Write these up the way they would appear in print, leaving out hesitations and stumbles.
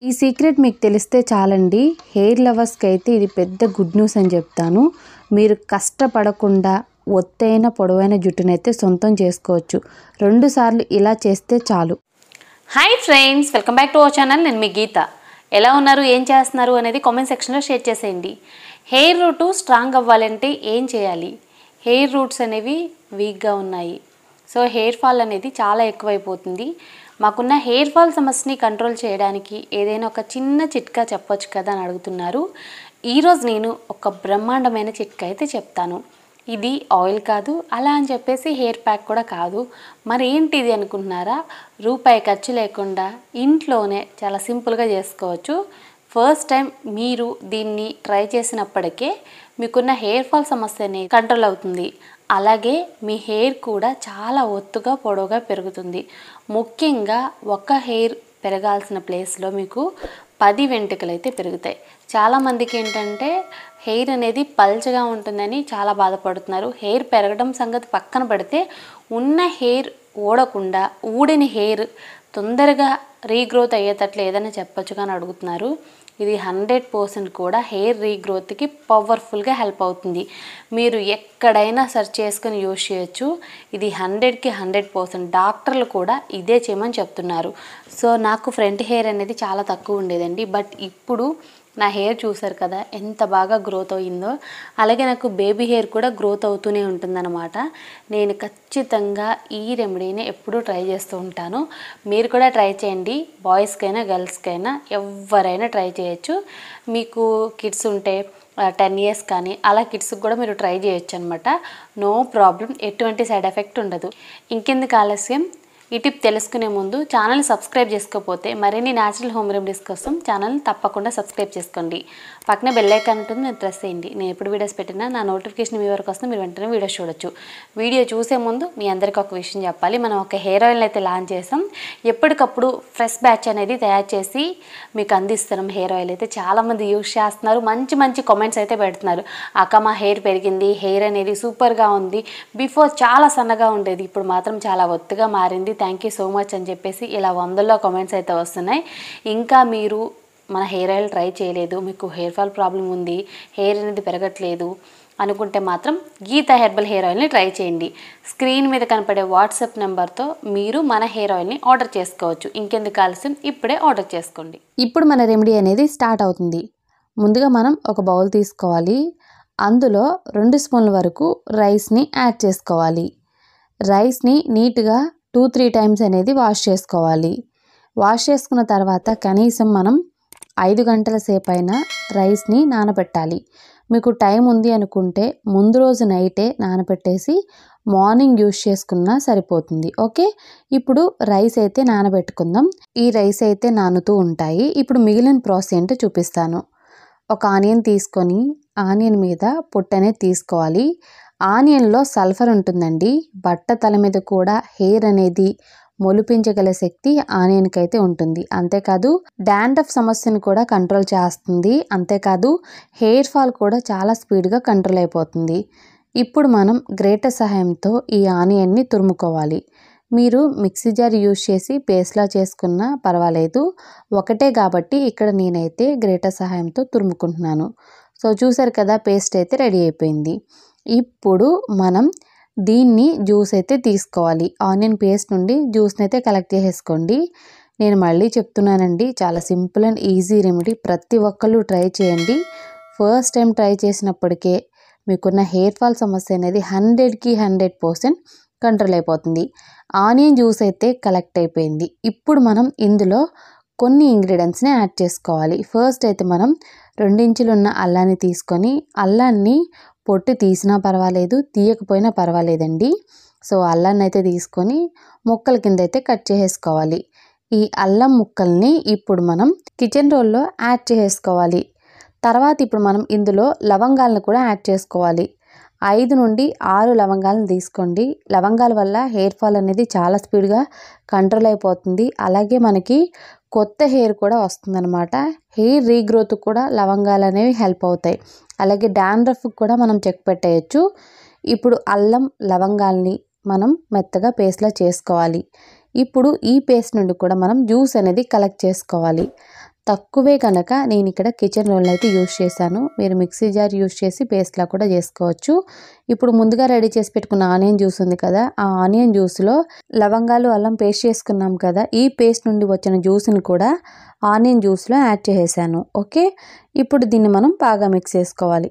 ఈ సీక్రెట్ మీకు తెలిస్తే చాలండి, హెయిర్ లవర్స్కి అయితే ఇది పెద్ద గుడ్ న్యూస్ అని చెప్తాను. మీరు కష్టపడకుండా ఒత్తైన పొడవైన జుట్టునైతే సొంతం చేసుకోవచ్చు. 2 సార్లు ఇలా చేస్తే చాలు. Hi friends, welcome back to our channel. నేను మీ గీత. ఎలా ఉన్నారు, ఏం చేస్తున్నారు అనేది కామెంట్ సెక్షన్లో షేర్ చేసేయండి. హెయిర్ రూట్ స్ట్రాంగ్ అవ్వాలంటే ఏం చేయాలి? హెయిర్ రూట్స్ అనేవి వీక్గా ఉన్నాయి. సో హెయిర్ ఫాల్ అనేది చాలా ఎక్కువైపోతుంది. మాకున్న హెయిర్ ఫాల్ సమస్యని కంట్రోల్ చేయడానికి ఏదైనా ఒక చిన్న చిట్కా చెప్పొచ్చు కదా అని అడుగుతున్నారు. ఈరోజు నేను ఒక బ్రహ్మాండమైన చిట్కా అయితే చెప్తాను. ఇది ఆయిల్ కాదు, అలా అని చెప్పేసి హెయిర్ ప్యాక్ కూడా కాదు. మరి ఏంటిది అనుకుంటున్నారా? రూపాయి ఖర్చు లేకుండా ఇంట్లోనే చాలా సింపుల్గా చేసుకోవచ్చు. ఫస్ట్ టైం మీరు దీన్ని ట్రై చేసినప్పటికే మీకున్న హెయిర్ ఫాల్ సమస్య అనేది కంట్రోల్ అవుతుంది. అలాగే మీ హెయిర్ కూడా చాలా ఒత్తుగా పొడవుగా పెరుగుతుంది. ముఖ్యంగా ఒక హెయిర్ పెరగాల్సిన ప్లేస్లో మీకు 10 వెంట్రుకలు అయితే పెరుగుతాయి. చాలామందికి ఏంటంటే హెయిర్ అనేది పల్చగా ఉంటుందని చాలా బాధపడుతున్నారు. హెయిర్ పెరగడం సంగతి పక్కన పెడితే ఉన్న హెయిర్ ఊడకుండా, ఊడిన హెయిర్ తొందరగా రీగ్రోత్ అయ్యేటట్లు ఏదైనా చెప్పొచ్చు కానీ అడుగుతున్నారు. ఇది 100% కూడా హెయిర్ రీగ్రోత్కి పవర్ఫుల్గా హెల్ప్ అవుతుంది. మీరు ఎక్కడైనా సెర్చ్ చేసుకొని యూజ్ చేయొచ్చు. ఇది 100కి 100%. డాక్టర్లు కూడా ఇదే చేయమని చెప్తున్నారు. సో నాకు ఫ్రంట్ హెయిర్ అనేది చాలా తక్కువ ఉండేదండి. బట్ ఇప్పుడు నా హెయిర్ చూసారు కదా ఎంత బాగా గ్రోత్ అయ్యిందో. అలాగే నాకు బేబీ హెయిర్ కూడా గ్రోత్ అవుతూనే ఉంటుందన్నమాట. నేను ఖచ్చితంగా ఈ రెమెడీని ఎప్పుడూ ట్రై చేస్తూ ఉంటాను. మీరు కూడా ట్రై చేయండి. బాయ్స్కైనా గర్ల్స్కైనా ఎవరైనా ట్రై చేయొచ్చు. మీకు కిడ్స్ ఉంటే 10 ఇయర్స్ కానీ అలా కిడ్స్కి కూడా మీరు ట్రై చేయొచ్చు అనమాట. నో ప్రాబ్లం, ఎటువంటి సైడ్ ఎఫెక్ట్ ఉండదు. ఇంకెందుకు ఆలస్యం, ఈ టిప్ తెలుసుకునే ముందు ఛానల్ని సబ్స్క్రైబ్ చేసుకోకపోతే మరిన్ని న్యాచురల్ హోమ్ రెమెడీస్ కోసం ఛానల్ని తప్పకుండా సబ్స్క్రైబ్ చేసుకోండి. పక్కనే బెల్ ఐకాన్ ఉంటుంది, నేను ప్రెస్ చేయండి. నేను ఎప్పుడు వీడియోస్ పెట్టినా నా నోటిఫికేషన్ మీ వరకు వస్తుంది, మీరు వెంటనే వీడియోస్ చూడొచ్చు. వీడియో చూసే ముందు మీ అందరికీ ఒక విషయం చెప్పాలి. మనం ఒక హెయిర్ ఆయిల్ అయితే లాంచ్ చేసాం. ఎప్పటికప్పుడు ఫ్రెష్ బ్యాచ్ అనేది తయారు చేసి మీకు అందిస్తున్నాం. హెయిర్ ఆయిల్ అయితే చాలామంది యూజ్ చేస్తున్నారు. మంచి మంచి కామెంట్స్ అయితే పెడుతున్నారు. అక్క మా హెయిర్ పెరిగింది, హెయిర్ అనేది సూపర్గా ఉంది, బిఫోర్ చాలా సన్నగా ఉండేది, ఇప్పుడు మాత్రం చాలా ఒత్తుగా మారింది, థ్యాంక్ యూ సో మచ్ అని చెప్పేసి ఇలా వందల్లో కామెంట్స్ అయితే వస్తున్నాయి. ఇంకా మీరు మన హెయిర్ ఆయిల్ ట్రై చేయలేదు, మీకు హెయిర్ ఫాల్ ప్రాబ్లం ఉంది, హెయిర్ అనేది పెరగట్లేదు అనుకుంటే మాత్రం గీతా హెర్బల్ హెయిర్ ఆయిల్ని ట్రై చేయండి. స్క్రీన్ మీద కనపడే వాట్సాప్ నెంబర్తో మీరు మన హెయిర్ ఆయిల్ని ఆర్డర్ చేసుకోవచ్చు. ఇంకెందుకు ఆలస్యం, ఇప్పుడే ఆర్డర్ చేసుకోండి. ఇప్పుడు మన రెమెడీ అనేది స్టార్ట్ అవుతుంది. ముందుగా మనం ఒక బౌల్ తీసుకోవాలి. అందులో 2 స్పూన్ల వరకు రైస్ని యాడ్ చేసుకోవాలి. రైస్ని నీట్గా 2-3 టైమ్స్ అనేది వాష్ చేసుకోవాలి. వాష్ చేసుకున్న తర్వాత కనీసం మనం 5 గంటల సేపు అయినా రైస్ని నానబెట్టాలి. మీకు టైం ఉంది అనుకుంటే ముందు రోజు నైటే నానబెట్టేసి మార్నింగ్ యూజ్ చేసుకున్నా సరిపోతుంది. ఓకే, ఇప్పుడు రైస్ అయితే నానబెట్టుకుందాం. ఈ రైస్ అయితే నానుతూ ఉంటాయి. ఇప్పుడు మిగిలిన ప్రాసెస్ ఏంటో చూపిస్తాను. ఒక ఆనియన్ తీసుకొని ఆనియన్ మీద పొట్టు అనేది తీసుకోవాలి. ఆనియన్లో సల్ఫర్ ఉంటుందండి. బట్టతల మీద కూడా హెయిర్ అనేది మొలిపించగల శక్తి ఆనియన్కి అయితే ఉంటుంది. అంతేకాదు డాండ్రఫ్ సమస్యను కూడా కంట్రోల్ చేస్తుంది. అంతేకాదు హెయిర్ ఫాల్ కూడా చాలా స్పీడ్గా కంట్రోల్ అయిపోతుంది. ఇప్పుడు మనం గ్రేటర్ సహాయంతో ఈ ఆనియన్ని తురుముకోవాలి. మీరు మిక్సీ జార్ యూజ్ చేసి పేస్ట్లా చేసుకున్నా పర్వాలేదు. ఒకటే కాబట్టి ఇక్కడ నేనైతే గ్రేటర్ సహాయంతో తురుముకుంటున్నాను. సో చూసారు కదా, పేస్ట్ అయితే రెడీ అయిపోయింది. ఇప్పుడు మనం దీన్ని జ్యూస్ అయితే తీసుకోవాలి. ఆనియన్ పేస్ట్ నుండి జ్యూస్ని అయితే కలెక్ట్ చేసేసుకోండి. నేను మళ్ళీ చెప్తున్నానండి, చాలా సింపుల్ అండ్ ఈజీ రెమెడీ. ప్రతి ఒక్కళ్ళు ట్రై చేయండి. ఫస్ట్ టైం ట్రై చేసినప్పటికే మీకున్న హెయిర్ ఫాల్ సమస్య అనేది 100కి 100% కంట్రోల్ అయిపోతుంది. ఆనియన్ జ్యూస్ అయితే కలెక్ట్ అయిపోయింది. ఇప్పుడు మనం ఇందులో కొన్ని ఇంగ్రీడియంట్స్ని యాడ్ చేసుకోవాలి. ఫస్ట్ అయితే మనం 2 ఇంచులు ఉన్న అల్లాన్ని తీసుకొని, అల్లాన్ని పొట్టు తీసినా పర్వాలేదు, తీయకపోయినా పర్వాలేదండి. సో అల్లాన్ని అయితే తీసుకొని ముక్కల కింద అయితే కట్ చేసేసుకోవాలి. ఈ అల్లం ముక్కల్ని ఇప్పుడు మనం కిచెన్ రోల్లో యాడ్ చేసేసుకోవాలి. తర్వాత ఇప్పుడు మనం ఇందులో లవంగాలను కూడా యాడ్ చేసుకోవాలి. 5 నుండి 6 లవంగాలను తీసుకోండి. లవంగాల వల్ల హెయిర్ ఫాల్ అనేది చాలా స్పీడ్గా కంట్రోల్ అయిపోతుంది. అలాగే మనకి కొత్త హెయిర్ కూడా వస్తుందన్నమాట. హెయిర్ రీగ్రోత్ కూడా లవంగాలు అనేవి హెల్ప్ అవుతాయి. అలాగే డాండ్రఫ్ కూడా మనం చెక్ పెట్టేయచ్చు. ఇప్పుడు అల్లం లవంగాల్ని మనం మెత్తగా పేస్ట్లా చేసుకోవాలి. ఇప్పుడు ఈ పేస్ట్ నుండి కూడా మనం జ్యూస్ అనేది కలెక్ట్ చేసుకోవాలి. తక్కువే కనుక నేను ఇక్కడ కిచెన్ రోల్ అయితే యూస్ చేశాను. మీరు మిక్సీ జార్ యూస్ చేసి పేస్ట్లా కూడా చేసుకోవచ్చు. ఇప్పుడు ముందుగా రెడీ చేసి పెట్టుకున్న ఆనియన్ జ్యూస్ ఉంది కదా, ఆ ఆనియన్ జ్యూస్లో లవంగాలు అల్లం పేస్ట్ చేసుకున్నాం కదా, ఈ పేస్ట్ నుండి వచ్చిన జ్యూస్ని కూడా ఆనియన్ జ్యూస్లో యాడ్ చేసేసాను. ఓకే, ఇప్పుడు దీన్ని మనం బాగా మిక్స్ చేసుకోవాలి.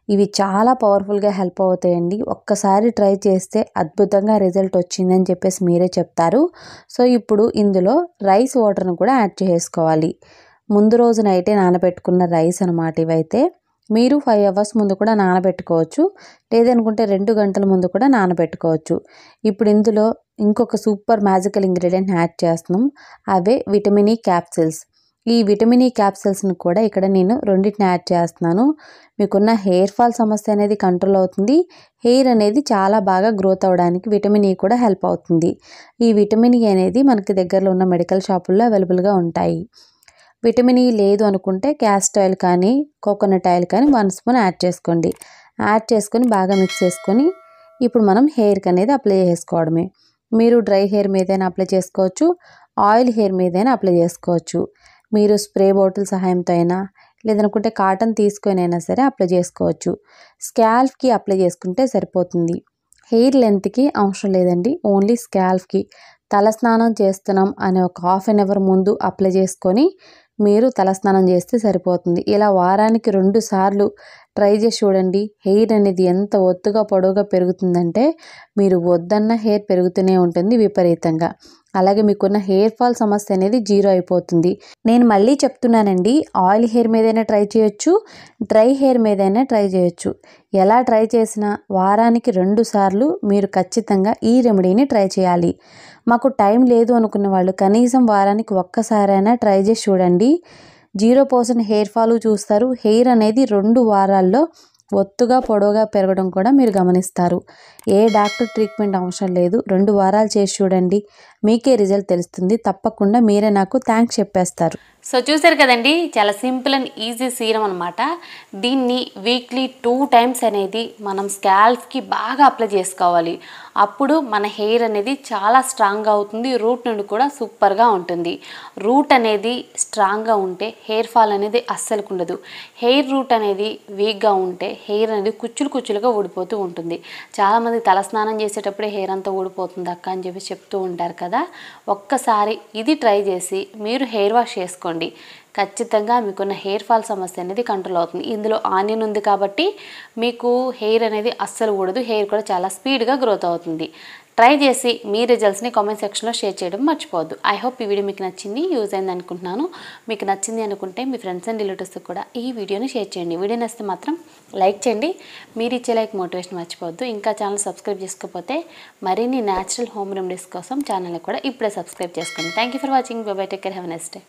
ఇవి చాలా పవర్ఫుల్గా హెల్ప్ అవుతాయండి. ఒక్కసారి ట్రై చేస్తే అద్భుతంగా రిజల్ట్ వచ్చిందని చెప్పేసి మీరే చెప్తారు. సో ఇప్పుడు ఇందులో రైస్ వాటర్ను కూడా యాడ్ చేసుకోవాలి. ముందు రోజు నైటే నానబెట్టుకున్న రైస్ అనమాట ఇవైతే. మీరు 5 అవర్స్ ముందు కూడా నానబెట్టుకోవచ్చు, లేదనుకుంటే 2 గంటల ముందు కూడా నానబెట్టుకోవచ్చు. ఇప్పుడు ఇందులో ఇంకొక సూపర్ మ్యాజికల్ ఇంగ్రీడియంట్ యాడ్ చేస్తున్నాం, అవే విటమిన్ ఈ క్యాప్సిల్స్. ఈ విటమిన్ ఈ క్యాప్సిల్స్ని కూడా ఇక్కడ నేను రెండింటిని యాడ్ చేస్తున్నాను. మీకున్న హెయిర్ ఫాల్ సమస్య అనేది కంట్రోల్ అవుతుంది. హెయిర్ అనేది చాలా బాగా గ్రోత్ అవ్వడానికి విటమిన్ ఈ కూడా హెల్ప్ అవుతుంది. ఈ విటమిన్ ఈ అనేది మనకి దగ్గరలో ఉన్న మెడికల్ షాపుల్లో అవైలబుల్గా ఉంటాయి. విటమిన్ ఈ లేదు అనుకుంటే క్యాస్టర్ ఆయిల్ కానీ కోకోనట్ ఆయిల్ కానీ 1 స్పూన్ యాడ్ చేసుకోండి. యాడ్ చేసుకొని బాగా మిక్స్ చేసుకొని ఇప్పుడు మనం హెయిర్కి అనేది అప్లై చేసుకోవడమే. మీరు డ్రై హెయిర్ మీదైనా అప్లై చేసుకోవచ్చు, ఆయిల్ హెయిర్ మీదైనా అప్లై చేసుకోవచ్చు. మీరు స్ప్రే బాటిల్ సహాయంతో అయినా లేదనుకుంటే కాటన్ తీసుకొని అయినా సరే అప్లై చేసుకోవచ్చు. స్కాల్ఫ్కి అప్లై చేసుకుంటే సరిపోతుంది. హెయిర్ లెంత్కి అవసరం లేదండి, ఓన్లీ స్కాల్ఫ్కి. తలస్నానం చేస్తున్నాం అనే ఒక హాఫ్ అన్ అవర్ ముందు అప్లై చేసుకొని మీరు తలస్నానం చేస్తే సరిపోతుంది. ఇలా వారానికి 2 సార్లు ట్రై చేసి చూడండి. హెయిర్ అనేది ఎంత ఒత్తుగా పొడవుగా పెరుగుతుందంటే మీరు వద్దన్న హెయిర్ పెరుగుతూనే ఉంటుంది విపరీతంగా. అలాగే మీకున్న హెయిర్ ఫాల్ సమస్య అనేది జీరో అయిపోతుంది. నేను మళ్ళీ చెప్తున్నానండి, ఆయిల్ హెయిర్ మీదైనా ట్రై చేయొచ్చు, డ్రై హెయిర్ మీదైనా ట్రై చేయొచ్చు. ఎలా ట్రై చేసినా వారానికి 2 సార్లు మీరు ఖచ్చితంగా ఈ రెమెడీని ట్రై చేయాలి. మాకు టైం లేదు అనుకున్న వాళ్ళు కనీసం వారానికి ఒక్కసారైనా ట్రై చేసి చూడండి. 0% హెయిర్ ఫాల్ చూస్తారు. హెయిర్ అనేది 2 వారాల్లో ఒత్తుగా పొడవుగా పెరగడం కూడా మీరు గమనిస్తారు. ఏ డాక్టర్ ట్రీట్మెంట్ అవసరం లేదు. 2 వారాలు చేసి చూడండి, మీకే రిజల్ట్ తెలుస్తుంది. తప్పకుండా మీరే నాకు థ్యాంక్స్ చెప్పేస్తారు. సో చూసారు కదండి, చాలా సింపుల్ అండ్ ఈజీ సీరం అనమాట. దీన్ని వీక్లీ 2 టైమ్స్ అనేది మనం స్కాల్ఫ్కి బాగా అప్లై చేసుకోవాలి. అప్పుడు మన హెయిర్ అనేది చాలా స్ట్రాంగ్గా అవుతుంది, రూట్ నుండి కూడా సూపర్గా ఉంటుంది. రూట్ అనేది స్ట్రాంగ్గా ఉంటే హెయిర్ ఫాల్ అనేది అస్సలు ఉండదు. హెయిర్ రూట్ అనేది వీక్గా ఉంటే హెయిర్ అనేది కుచ్చులు కుచ్చులుగా ఊడిపోతూ ఉంటుంది. చాలామంది తలస్నానం చేసేటప్పుడే హెయిర్ అంతా ఊడిపోతుంది అక్క అని చెప్పి చెప్తూ ఉంటారు కదా. ఒక్కసారి ఇది ట్రై చేసి మీరు హెయిర్ వాష్ చేసుకోండి. ఖచ్చితంగా మీకున్న హెయిర్ ఫాల్ సమస్య అనేది కంట్రోల్ అవుతుంది. ఇందులో ఆనియన్ ఉంది కాబట్టి మీకు హెయిర్ అనేది అస్సలు ఊడదు, హెయిర్ కూడా చాలా స్పీడ్గా గ్రోత్ అవుతుంది. ట్రై చేసి మీ రిజల్ట్స్ని కామెంట్ సెక్షన్లో షేర్ చేయడం మర్చిపోవద్దు. ఐ హోప్ ఈ వీడియో మీకు నచ్చింది, యూజ్ అయింది అనుకుంటున్నాను. మీకు నచ్చింది అనుకుంటే మీ ఫ్రెండ్స్ అండ్ రిలేటివ్స్కి కూడా ఈ వీడియోని షేర్ చేయండి. వీడియో నచ్చితే మాత్రం లైక్ చేయండి. మీరు ఇచ్చే లైక్ మోటివేషన్ మర్చిపోవద్దు. ఇంకా ఛానల్ సబ్స్క్రైబ్ చేసుకోకపోతే మరిన్ని న్యాచురల్ హోమ్ రెమెడీస్ కోసం ఛానల్ని కూడా ఇప్పుడే సబ్స్క్రైబ్ చేసుకోండి. Thank you for watching. By by, take care, have a nice day.